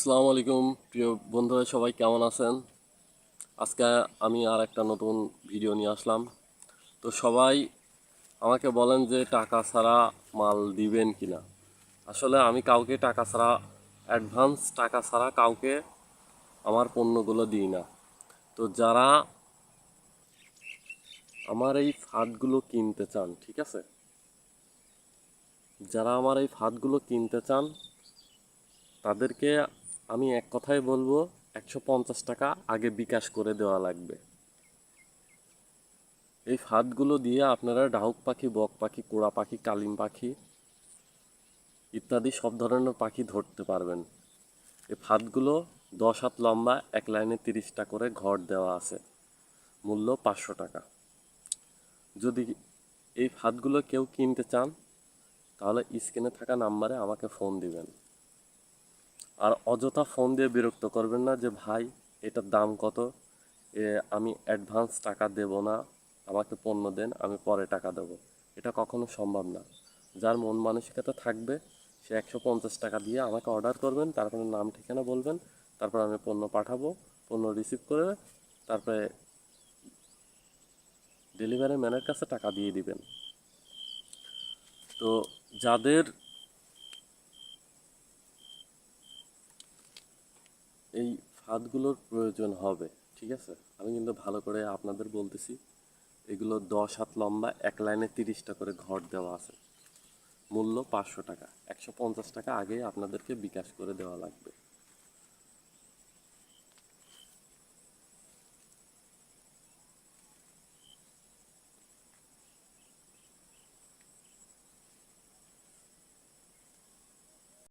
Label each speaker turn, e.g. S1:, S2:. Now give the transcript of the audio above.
S1: আসসালামু আলাইকুম প্রিয় বন্ধুরা, সবাই কেমন আছেন? আজকে আমি আর একটা নতুন ভিডিও নিয়ে আসলাম। তো সবাই আমাকে বলেন যে টাকা ছাড়া মাল দিবেন কিনা। আসলে আমি কাউকে টাকা ছাড়া, অ্যাডভান্স টাকা ছাড়া কাউকে আমার পণ্যগুলো দিই না। তো যারা আমার এই ফাঁদগুলো কিনতে চান, ঠিক আছে, যারা আমার এই ফাঁদগুলো কিনতে চান তাদেরকে আমি এক কথাই বলবো, 150 টাকা আগে বিকাশ করে দেওয়া লাগবে। এই ফাঁদগুলো দিয়ে আপনারা ডাহুক পাখি, বক পাখি, কোড়া পাখি, কালিম পাখি ইত্যাদি সব ধরনের পাখি ধরতে পারবেন। এই ফাঁদগুলো 10 হাত লম্বা, এক লাইনে 30টা করে ঘর দেওয়া আছে, মূল্য 500 টাকা। যদি এই ফাঁদগুলো কেউ কিনতে চান তাহলে স্ক্রিনে থাকা নাম্বারে আমাকে ফোন দিবেন। আর অযথা ফোন দিয়ে বিরক্ত করবেন না যে ভাই এটার দাম কত, আমি অ্যাডভান্স টাকা দেব না, আমাকে পণ্য দেন, আমি পরে টাকা দেবো। এটা কখনো সম্ভব না। যার মন মানসিকতা থাকবে সে 150 টাকা দিয়ে আমাকে অর্ডার করবেন, তারপরে নাম ঠিকানা বলবেন, তারপর আমি পণ্য পাঠাবো, পণ্য রিসিভ করে তারপরে ডেলিভারি ম্যানের কাছে টাকা দিয়ে দিবেন। তো যাদের এই ফাঁদগুলোর প্রয়োজন হবে, ঠিক আছে, আমি কিন্তু ভালো করে আপনাদের বলতেছি, এগুলো 10 হাত লম্বা, এক লাইনে 30টা করে ঘর দেওয়া আছে, মূল্য 500 টাকা। 150 টাকা আগে আপনাদেরকে বিকাশ করে দেওয়া লাগবে।